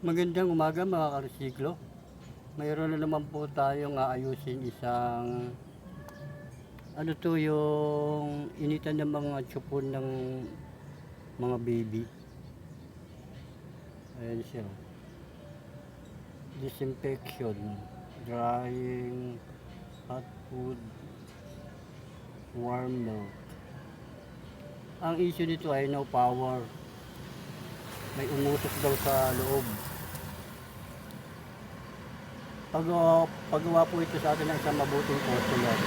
Magandang umaga mga karesiklo. Mayroon na naman po tayong aayusin isang yung initan ng mga tsupon ng mga baby. Ayan siya. Disinfection, drying, hot food, warm milk. Ang issue nito ay no power. May umutok daw sa loob. Pagawa po ito sa atin ng isang mabuting customer.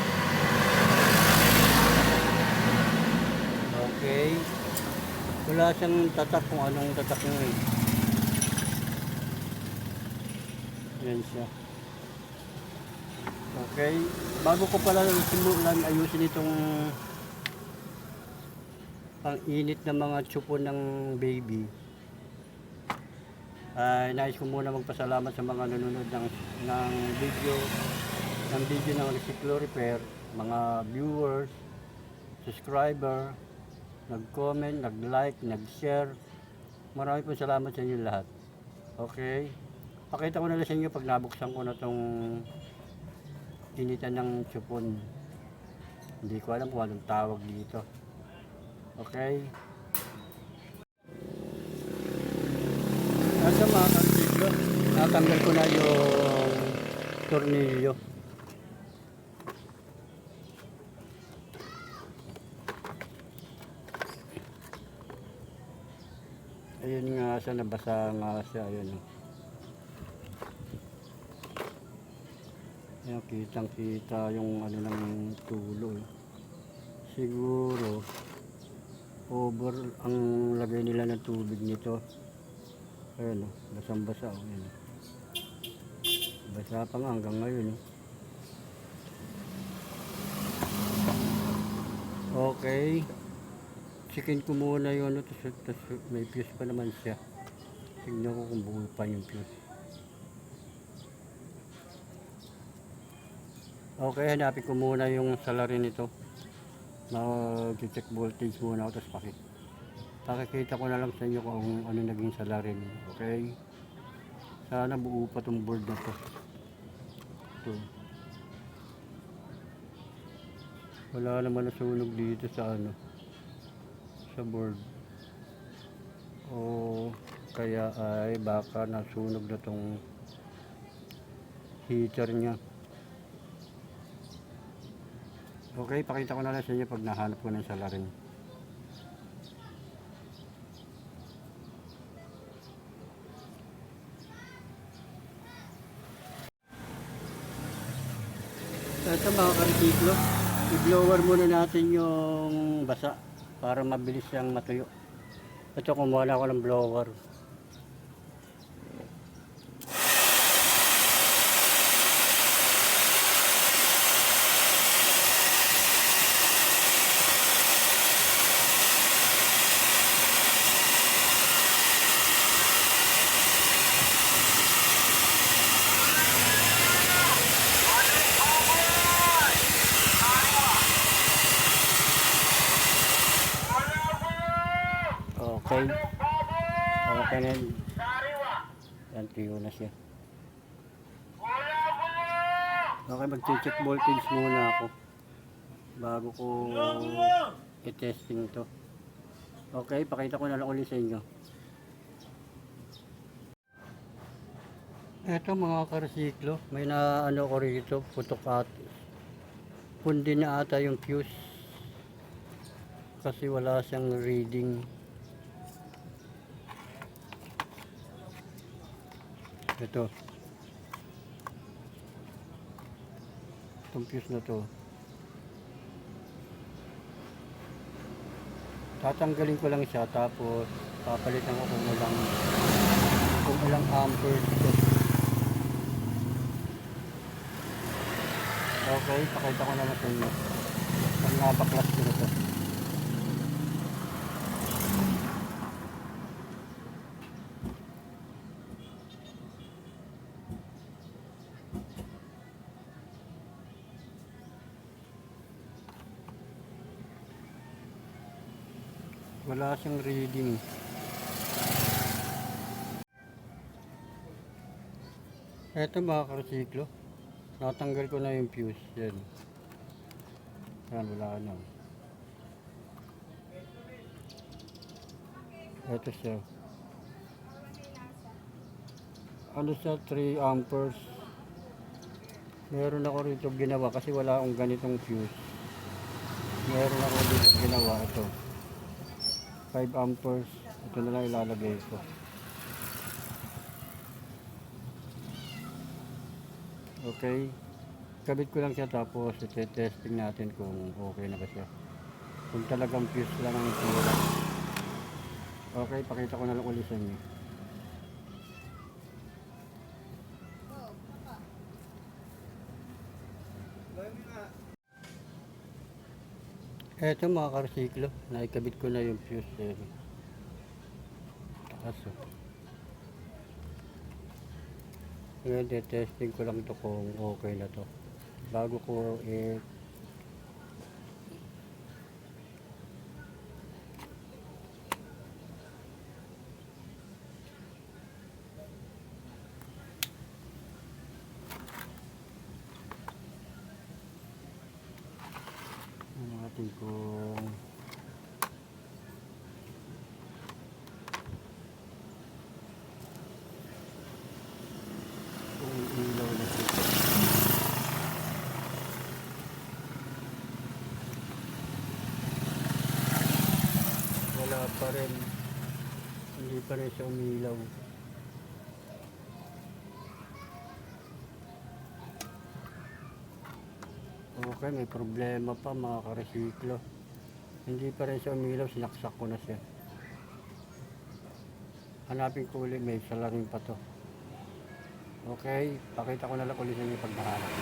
Okay. Wala siyang tatak kung anong tatak nyo eh. Yan siya. Okay. Bago ko pala simulan ayusin itong pang-init ng mga tsupo ng baby, nais ko muna magpasalamat sa mga nanonood ng video ng Resiklo Repair, mga viewers, subscriber, nag-comment, nag-like, nag-share. Marami po salamat sa inyo lahat. Okay? Pakita ko na lang sa inyo pag nabuksan ko na tong initan ng tsupon. Hindi ko alam kung anong tawag dito. Okay? Asa mga karesiklo, natanggal ko na yung tornilyo. Ayun nga siya, nabasa nga siya. Ayun. Ayan, kitang kita yung ano ng tulo. Siguro over ang lagay nila ng tubig nito. Ayun, basang basa. Ayun. Basa pa nga hanggang ngayon. Okay. Chicken ko muna yung ano, tapos may fuse pa naman siya. Tignan ko kung buo pa yung fuse. Okay, hanapin ko muna yung salarin nito. Mag-check voltage muna ako, tapos pakikita ko na lang sa inyo kung ano naging salarin. Okay? Sana buo pa tong board na to. Ito. Wala naman nasunog dito sa ano, sa board. O kaya ay baka nasunog na tong heater nya. Okay, pakita ko na lang sa inyo pag nahanap ko ng salarin. Ito mga karesiklo, i-blower muna natin yung basa para mabilis siyang matuyo. Ito, kumuha na ako ng blower. Okay. Okay na yun. Yan, tiyo na siya. Okay, mag-check voltage muna ako bago ko i-testing to. Okay, pakita ko na lang ulit sa inyo. Eto mga karesiklo, may naano ko rito, putok at pundi na ata yung fuse kasi wala siyang reading. Ito, itong fuse na to, tatanggalin ko lang siya, tapos papalitan ko kung ilang amperes ito. Okay, pakita ko naman sa inyo pag napaklas ko na ito. Wala siyang reading. Eto mga karsiklo, natanggal ko na yung fuse. Yan. Yan, wala na. Eto siya. Ano siya, 3 amperes. Meron ako rito ginawa kasi wala akong ganitong fuse. Meron ako dito ginawa ito. 5 amperes. Ito na lang ilalagay ko. Okay. Kabit ko lang siya tapos ite-testing natin kung okay na ba siya. Kung talagang fuse lang ang tira. Okay, pakita ko na lang ulit sa inyo. Eto mga karsiklo, naikabit ko na yung fuse. Taas oh. Ngayon, testing ko lang to kung okay na to. Bago ko natin kung ilaw na dito. Wala pa rin. Hindi pa rin siya umilaw. Okay, may problema pa mga karesiklo. Hindi pa rin siya umilaw, sinaksak ko na siya. Hanapin ko ulit, may salarin pa to. Okay, pakita ko na lang ulit sa inyo pag nahanap.